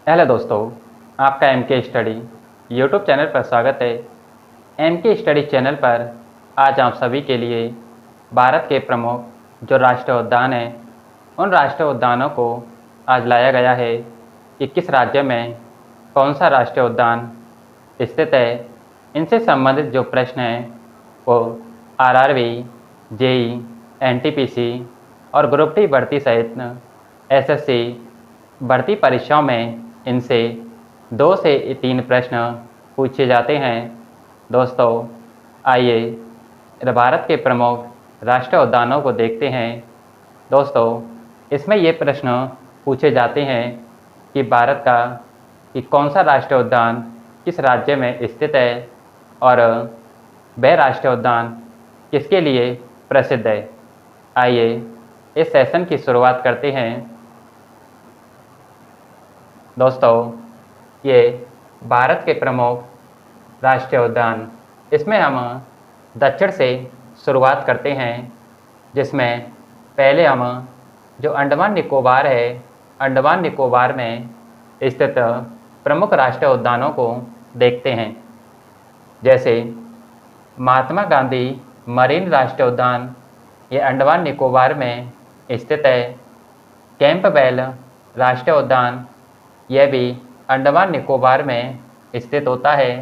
Hello दोस्तों, आपका M के स्टडी यूट्यूब चैनल पर स्वागत है। एम के स्टडी चैनल पर आज आप सभी के लिए भारत के प्रमुख जो राष्ट्रीय उद्यान हैं उन राष्ट्रीय उद्यानों को आज लाया गया है कि किस राज्य में कौन सा राष्ट्रीय उद्यान स्थित है। इनसे संबंधित जो प्रश्न हैं वो आरआरबी, जेई, एनटीपीसी और ग्रुप डी भर्ती सहित एसएससी भर्ती परीक्षाओं में इनसे 2 से 3 प्रश्न पूछे जाते हैं। दोस्तों, आइए भारत के प्रमुख राष्ट्रीय उद्यानों को देखते हैं। दोस्तों, इसमें ये प्रश्न पूछे जाते हैं कि भारत का कौन सा राष्ट्रीय उद्यान किस राज्य में स्थित है और वह राष्ट्रीय उद्यान किसके लिए प्रसिद्ध है। आइए इस सेशन की शुरुआत करते हैं। दोस्तों, ये भारत के प्रमुख राष्ट्रीय उद्यान, इसमें हम दक्षिण से शुरुआत करते हैं, जिसमें पहले हम जो अंडमान निकोबार है, अंडमान निकोबार में स्थित प्रमुख राष्ट्रीय उद्यानों को देखते हैं। जैसे महात्मा गांधी मरीन राष्ट्रीय उद्यान, ये अंडमान निकोबार में स्थित है। कैंपबेल राष्ट्रीय उद्यान, यह भी अंडमान निकोबार में स्थित होता है।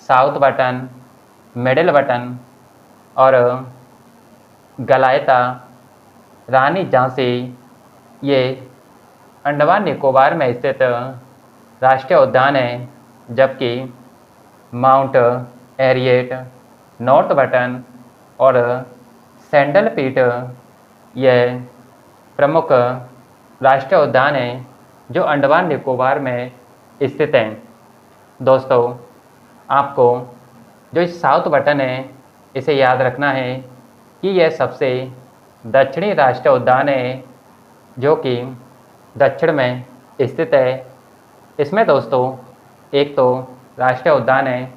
साउथ बटन, मिडिल बटन और गलायता, रानी झांसी, ये अंडमान निकोबार में स्थित राष्ट्रीय उद्यान है। जबकि माउंट हैरियट, नॉर्थ बटन और सैंडल पीट, यह प्रमुख राष्ट्रीय उद्यान है जो अंडमान निकोबार में स्थित हैं। दोस्तों, आपको जो इस साउथ बटन है इसे याद रखना है कि यह सबसे दक्षिणी राष्ट्रीय उद्यान है जो कि दक्षिण में स्थित है। इसमें दोस्तों एक तो राष्ट्रीय उद्यान है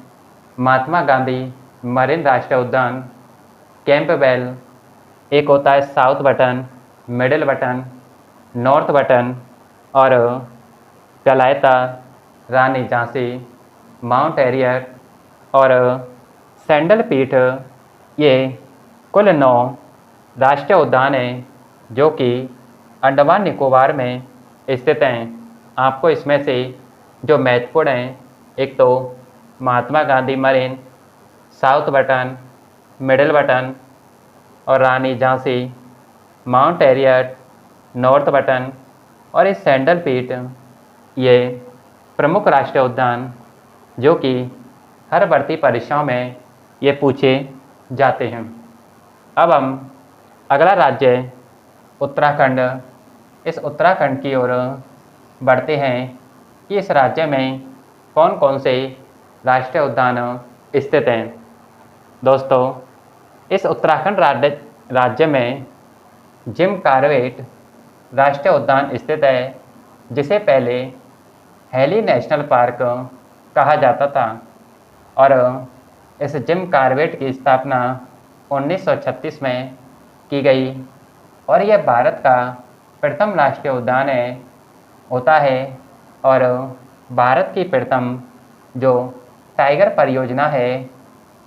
महात्मा गांधी मरीन राष्ट्रीय उद्यान, कैंपबेल, एक होता है south Button, Middle button, north Button और गलायता, रानी झांसी, माउंट हैरियट और सैंडल पीट, ये कुल 9 राष्ट्रीय उद्यान हैं जो कि अंडमान निकोबार में स्थित हैं। आपको इसमें से जो महत्वपूर्ण हैं, एक तो Mahatma Gandhi marine, South Button, Middle Button और Rani Jhansi, Mount Harriet, North Button और इस सैंडल पीट, ये प्रमुख राष्ट्रीय उद्यान जो कि हर भर्ती परीक्षाओं में ये पूछे जाते हैं। अब हम अगला राज्य उत्तराखंड, इस उत्तराखंड की ओर बढ़ते हैं कि इस राज्य में कौन कौन से राष्ट्रीय उद्यान स्थित हैं। दोस्तों, इस उत्तराखंड राज्य में जिम कॉर्बेट राष्ट्रीय उद्यान स्थित है, जिसे पहले हैली नेशनल पार्क कहा जाता था और इस जिम कॉर्बेट की स्थापना 1936 में की गई और यह भारत का प्रथम राष्ट्रीय उद्यान होता है और भारत की प्रथम जो टाइगर परियोजना है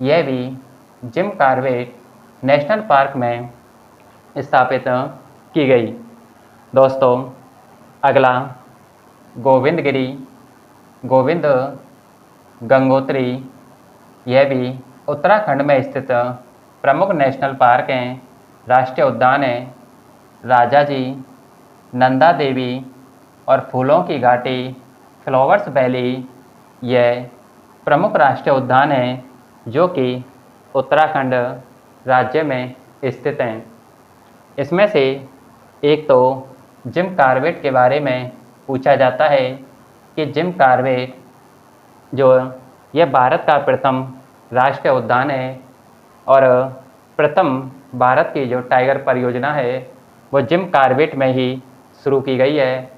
यह भी जिम कॉर्बेट नेशनल पार्क में स्थापित की गई। दोस्तों, अगला गोविंदगिरी, गोविंद गंगोत्री, यह भी उत्तराखंड में स्थित प्रमुख नेशनल पार्क हैं, राष्ट्रीय उद्यान है। राजा जी, नंदा देवी और फूलों की घाटी, फ्लावर्स वैली, यह प्रमुख राष्ट्रीय उद्यान है जो कि उत्तराखंड राज्य में स्थित हैं। इसमें से एक तो जिम कॉर्बेट के बारे में पूछा जाता है कि जिम कॉर्बेट जो यह भारत का प्रथम राष्ट्रीय उद्यान है और प्रथम भारत की जो टाइगर परियोजना है वो जिम कॉर्बेट में ही शुरू की गई है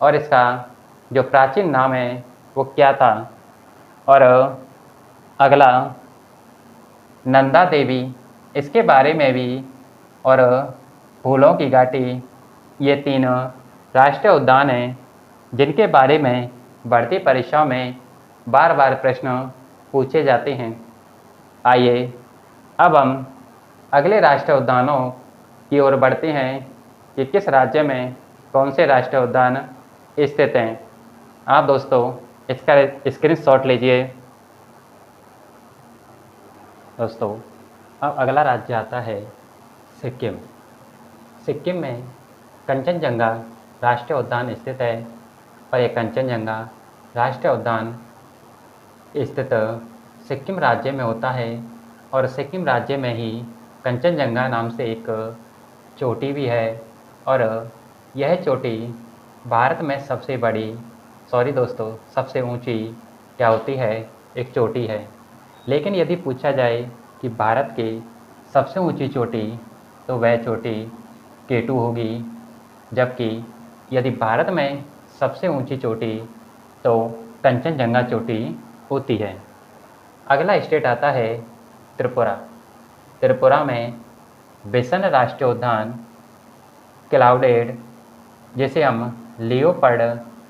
और इसका जो प्राचीन नाम है वो क्या था। और अगला नंदा देवी, इसके बारे में भी और फूलों की घाटी, ये 3 राष्ट्रीय उद्यान हैं जिनके बारे में बढ़ती परीक्षाओं में बार बार प्रश्न पूछे जाते हैं। आइए अब हम अगले राष्ट्रीय उद्यानों की ओर बढ़ते हैं कि किस राज्य में कौन से राष्ट्रीय उद्यान स्थित हैं। आप दोस्तों इसका स्क्रीनशॉट लीजिए। दोस्तों अब अगला राज्य आता है सिक्किम। सिक्किम में कंचनजंगा राष्ट्रीय उद्यान स्थित है और ये कंचनजंगा राष्ट्रीय उद्यान स्थित सिक्किम राज्य में होता है और सिक्किम राज्य में ही कंचनजंगा नाम से एक चोटी भी है और यह चोटी भारत में सबसे ऊंची क्या होती है, एक चोटी है। लेकिन यदि पूछा जाए कि भारत की सबसे ऊंची चोटी तो वह चोटी K2 होगी, जबकि यदि भारत में सबसे ऊंची चोटी तो कंचनजंगा चोटी होती है। अगला स्टेट आता है त्रिपुरा। त्रिपुरा में बिसन राष्ट्रीय उद्यान, क्लाउडेड जिसे हम लियोपर्ड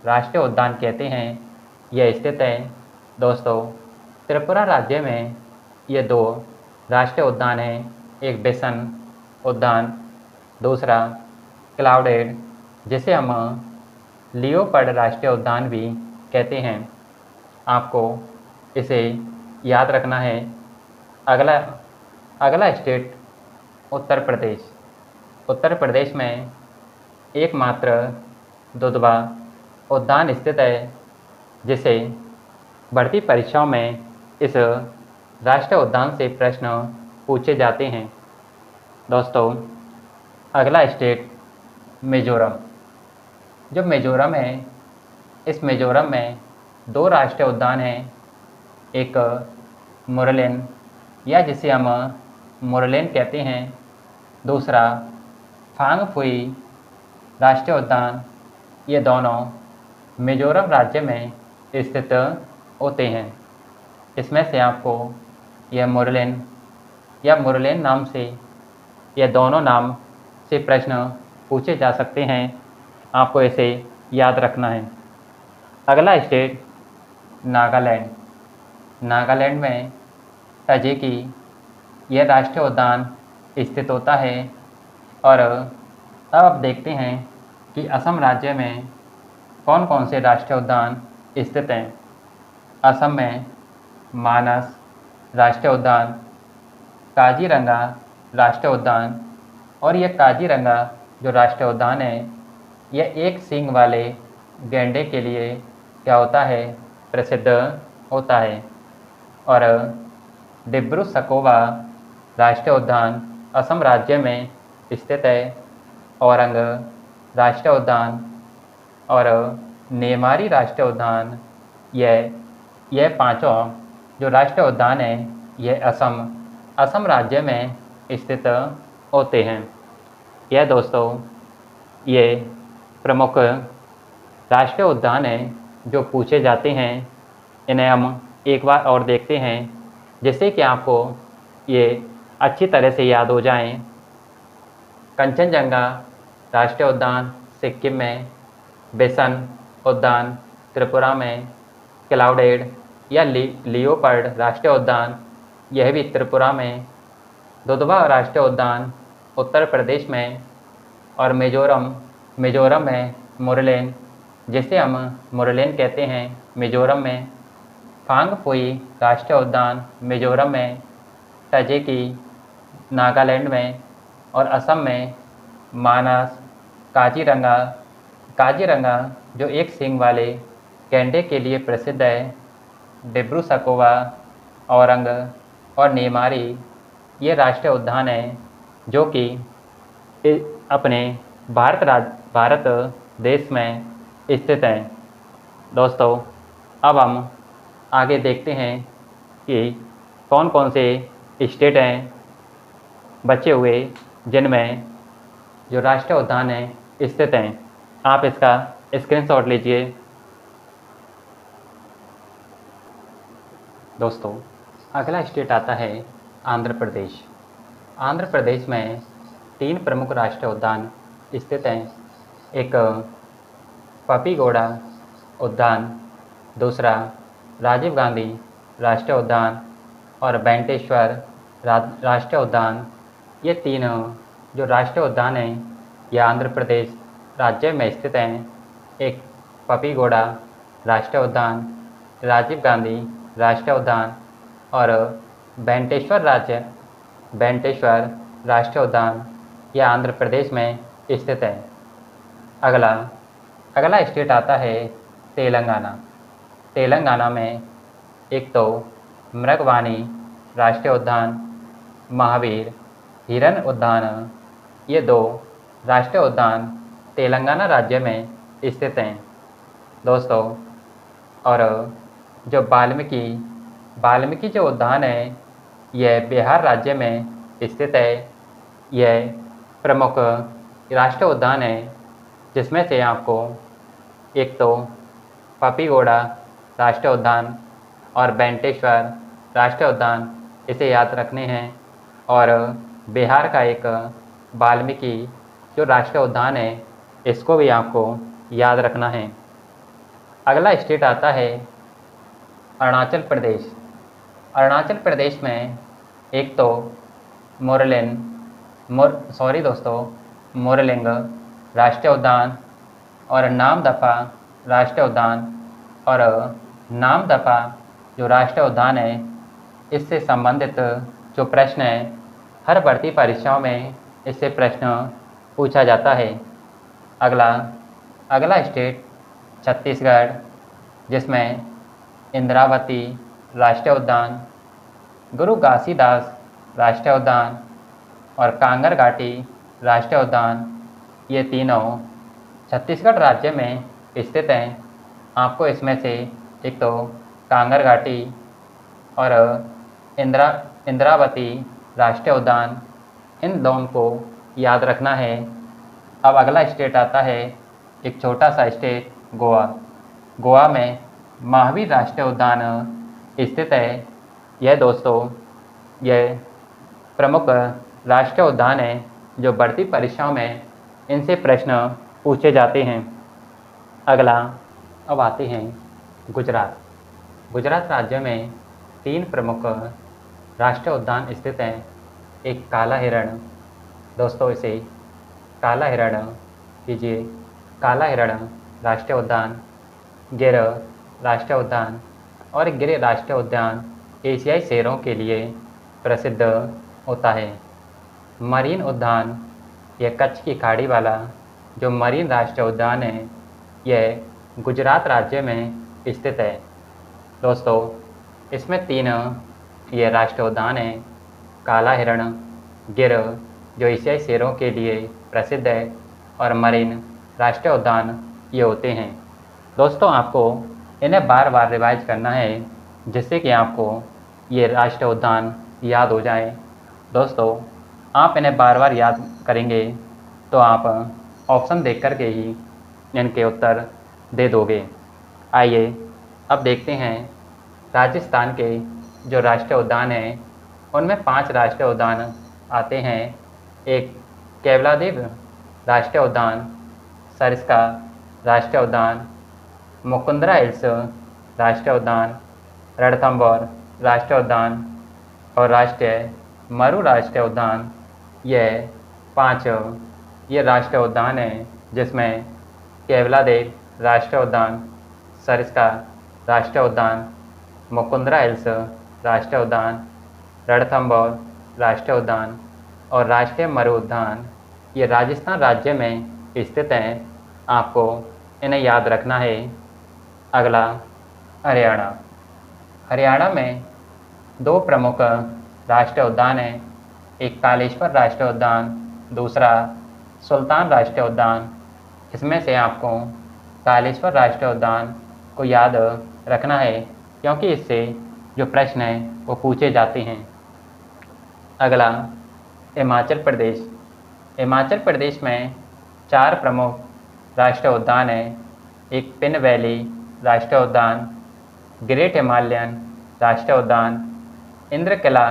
राष्ट्रीय उद्यान कहते हैं, यह स्थित है। दोस्तों त्रिपुरा राज्य में ये दो राष्ट्रीय उद्यान हैं, एक बिसन उद्यान, दूसरा क्लाउडेड जिसे हम लियोपर्ड राष्ट्रीय उद्यान भी कहते हैं। आपको इसे याद रखना है। अगला स्टेट उत्तर प्रदेश। उत्तर प्रदेश में एकमात्र दुधवा उद्यान स्थित है, जिसे बढ़ती परीक्षाओं में इस राष्ट्रीय उद्यान से प्रश्न पूछे जाते हैं। दोस्तों अगला स्टेट मिजोरम। जो मिजोरम है, इस मिजोरम में दो राष्ट्रीय उद्यान हैं, एक मुरलेन या जिसे हम मुरलेन कहते हैं, दूसरा फांगफुई राष्ट्रीय उद्यान। ये दोनों मिजोरम राज्य में स्थित होते हैं। इसमें से आपको यह मुरलेन या मुरलेन नाम से, यह दोनों नाम से प्रश्न पूछे जा सकते हैं। आपको इसे याद रखना है। अगला स्टेट नागालैंड। नागालैंड में तजेकी यह राष्ट्रीय उद्यान स्थित होता है। और अब आप देखते हैं कि असम राज्य में कौन कौन से राष्ट्रीय उद्यान स्थित हैं। असम में मानस राष्ट्रीय उद्यान, काजीरंगा राष्ट्रीय उद्यान, और यह काजीरंगा जो राष्ट्रीय उद्यान है, यह एक सींग वाले गैंडे के लिए क्या होता है, प्रसिद्ध होता है। और डिब्रू सखोवा राष्ट्रीय उद्यान असम राज्य में स्थित है। औरंग राष्ट्रीय उद्यान और नेमारी राष्ट्रीय उद्यान, यह पांचों जो राष्ट्रीय उद्यान है, यह असम राज्य में स्थित होते हैं। यह दोस्तों ये प्रमुख राष्ट्रीय उद्यान हैं जो पूछे जाते हैं। इन्हें हम एक बार और देखते हैं जिससे कि आपको ये अच्छी तरह से याद हो जाएं। कंचनजंगा राष्ट्रीय उद्यान सिक्किम में, बिसन उद्यान त्रिपुरा में, क्लाउडेड या लियोपर्ड राष्ट्रीय उद्यान यह भी त्रिपुरा में, दुधवा राष्ट्रीय उद्यान उत्तर प्रदेश में, और मिजोरम में मुरलेन जिसे हम मुरलेन कहते हैं मिजोरम में, फांगफुई राष्ट्रीय उद्यान मिजोरम में, तजेकी नागालैंड में, और असम में मानस, काजीरंगा जो एक सींग वाले गैंडे के लिए प्रसिद्ध है, डिब्रू सखोवा, औरंग और नेमारी ये राष्ट्रीय उद्यान हैं जो कि अपने भारत देश में स्थित हैं। दोस्तों अब हम आगे देखते हैं कि कौन कौन से स्टेट हैं बचे हुए जिनमें जो राष्ट्रीय उद्यान हैं स्थित हैं। आप इसका स्क्रीनशॉट लीजिए। दोस्तों अगला स्टेट आता है आंध्र प्रदेश। आंध्र प्रदेश में 3 प्रमुख राष्ट्रीय उद्यान स्थित हैं। एक पपीगोड़ा उद्यान दूसरा राजीव गांधी राष्ट्रीय उद्यान और बेंटेश्वर राष्ट्रीय उद्यान। ये तीनों जो राष्ट्रीय उद्यान हैं ये आंध्र प्रदेश राज्य में स्थित हैं। एक पपीगोड़ा राष्ट्रीय उद्यान, राजीव गांधी राष्ट्रीय उद्यान और बेंटेश्वर राष्ट्रीय उद्यान यह आंध्र प्रदेश में स्थित है। अगला स्टेट आता है तेलंगाना। तेलंगाना में एक तो मृगवानी राष्ट्रीय उद्यान, महावीर हिरन उद्यान, ये 2 राष्ट्रीय उद्यान तेलंगाना राज्य में स्थित हैं दोस्तों। और जो वाल्मीकि जो उद्यान है यह बिहार राज्य में स्थित है। यह प्रमुख राष्ट्रीय उद्यान है जिसमें से आपको एक तो पपीगोड़ा राष्ट्रीय उद्यान और बेंटेश्वर राष्ट्रीय उद्यान इसे याद रखने हैं। और बिहार का एक वाल्मीकि जो राष्ट्रीय उद्यान है इसको भी आपको याद रखना है। अगला स्टेट आता है अरुणाचल प्रदेश। अरुणाचल प्रदेश में एक तो मोरलिंग राष्ट्रीय उद्यान और नामदफा राष्ट्रीय उद्यान। और नामदफा जो राष्ट्रीय उद्यान है इससे संबंधित जो प्रश्न है हर भर्ती परीक्षाओं में इससे प्रश्न पूछा जाता है। अगला स्टेट छत्तीसगढ़, जिसमें इंद्रावती राष्ट्रीय उद्यान, गुरु घासीदास राष्ट्रीय उद्यान और कांगर घाटी राष्ट्रीय उद्यान ये तीनों छत्तीसगढ़ राज्य में स्थित हैं। आपको इसमें से एक तो कांगर घाटी और इंद्रावती राष्ट्रीय उद्यान इन दोनों को याद रखना है। अब अगला स्टेट आता है एक छोटा सा स्टेट गोवा। गोवा में महावीर राष्ट्रीय उद्यान स्थित है। यह दोस्तों यह प्रमुख राष्ट्रीय उद्यान है जो भर्ती परीक्षाओं में इनसे प्रश्न पूछे जाते हैं। अब आते हैं गुजरात। गुजरात राज्य में 3 प्रमुख राष्ट्रीय उद्यान स्थित हैं। एक काला हिरण, दोस्तों इसे काला हिरण कीजिए, काला हिरण राष्ट्रीय उद्यान, गिर राष्ट्रीय उद्यान। और गिर राष्ट्रीय उद्यान एशियाई शेरों के लिए प्रसिद्ध होता है। मरीन उद्यान यह कच्छ की खाड़ी वाला जो मरीन राष्ट्रीय उद्यान है यह गुजरात राज्य में स्थित है। दोस्तों इसमें 3 ये राष्ट्रीय उद्यान हैं, काला हिरण, गिर जो एशियाई शेरों के लिए प्रसिद्ध है और मरीन राष्ट्रीय उद्यान ये होते हैं। दोस्तों आपको इन्हें बार बार रिवाइज करना है जिससे कि आपको ये राष्ट्रीय उद्यान याद हो जाए। दोस्तों आप इन्हें बार बार याद करेंगे तो आप ऑप्शन देख कर के ही इनके उत्तर दे दोगे। आइए अब देखते हैं राजस्थान के जो राष्ट्रीय उद्यान हैं उनमें 5 राष्ट्रीय उद्यान आते हैं। एक केवलादेव राष्ट्रीय उद्यान, सरिस्का राष्ट्रीय उद्यान, मुकुंदरा हिल्स राष्ट्रीय उद्यान, रणथंभौर राष्ट्रीय उद्यान और राष्ट्रीय मरु राष्ट्रीय उद्यान। यह 5 ये राष्ट्रीय उद्यान हैं जिसमें केवलादेव राष्ट्रीय उद्यान, सरिस्का राष्ट्रीय उद्यान, मुकुंदरा हिल्स राष्ट्रीय उद्यान, रणथंभौर राष्ट्रीय उद्यान और राष्ट्रीय मरु उद्यान ये राजस्थान राज्य में स्थित हैं। आपको इन्हें याद रखना है। अगला हरियाणा। हरियाणा में 2 प्रमुख राष्ट्रीय उद्यान हैं। एक कालेश्वर राष्ट्रीय उद्यान, दूसरा सुल्तान राष्ट्रीय उद्यान। इसमें से आपको कालेश्वर राष्ट्रीय उद्यान को याद रखना है क्योंकि इससे जो प्रश्न हैं वो पूछे जाते हैं। अगला हिमाचल प्रदेश। हिमाचल प्रदेश में 4 प्रमुख राष्ट्रीय उद्यान हैं। एक पिन वैली राष्ट्रीय उद्यान, ग्रेट हिमालयन राष्ट्रीय उद्यान, इंद्रकिला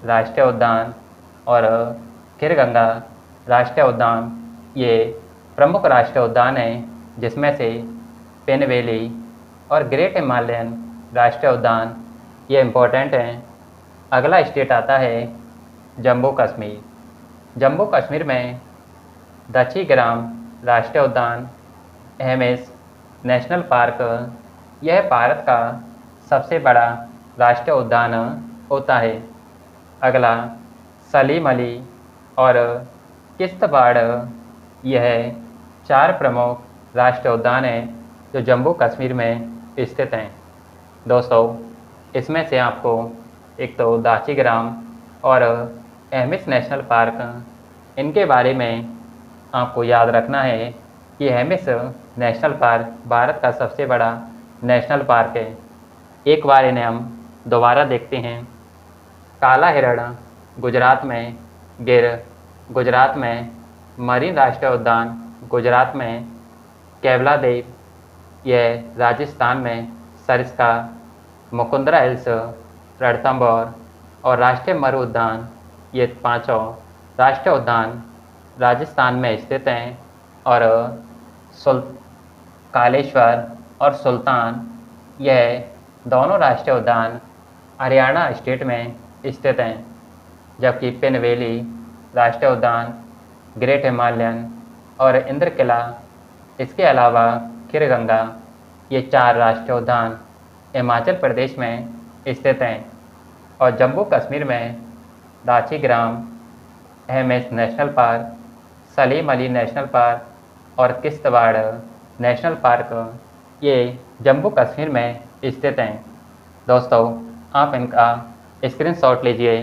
राष्ट्रीय उद्यान और खीरगंगा राष्ट्रीय उद्यान। ये प्रमुख राष्ट्रीय उद्यान हैं जिसमें से पिन वैली और ग्रेट हिमालयन राष्ट्रीय उद्यान ये इम्पोर्टेंट हैं। अगला स्टेट आता है जम्मू कश्मीर। जम्मू कश्मीर में दक्षिग्राम राष्ट्रीय उद्यान, एहमेस नेशनल पार्क, यह भारत का सबसे बड़ा राष्ट्रीय उद्यान होता है। अगला सलीम अली और किश्तवाड़, यह 4 प्रमुख राष्ट्रीय उद्यान हैं जो जम्मू कश्मीर में स्थित हैं। दोस्तों, इसमें से आपको एक तो दाचीग्राम और एहमिस नेशनल पार्क, इनके बारे में आपको याद रखना है कि एहमिस नेशनल पार्क भारत का सबसे बड़ा नेशनल पार्क है। एक बार इन्हें हम दोबारा देखते हैं। काला हिरण गुजरात में, गिर गुजरात में, मरीन राष्ट्रीय उद्यान गुजरात में, केवलादेव यह राजस्थान में, सरिस्का, मुकुंदरा हिल्स, रणथंभौर और राष्ट्रीय मरु उद्यान, ये 5 राष्ट्रीय उद्यान राजस्थान में स्थित हैं। और कालेश्वर और सुल्तान, यह दोनों राष्ट्रीय उद्यान हरियाणा स्टेट में स्थित हैं। जबकि पिन वैली राष्ट्रीय उद्यान, ग्रेट हिमालयन और इंद्र किला, इसके अलावा खीरगंगा, ये 4 राष्ट्रीय उद्यान हिमाचल प्रदेश में स्थित हैं। और जम्मू कश्मीर में दाचीग्राम, एहमेस national park, Salim Ali national park और किश्तवाड़ नेशनल पार्क, ये जम्मू कश्मीर में स्थित हैं। दोस्तों, आप इनका स्क्रीनशॉट लीजिए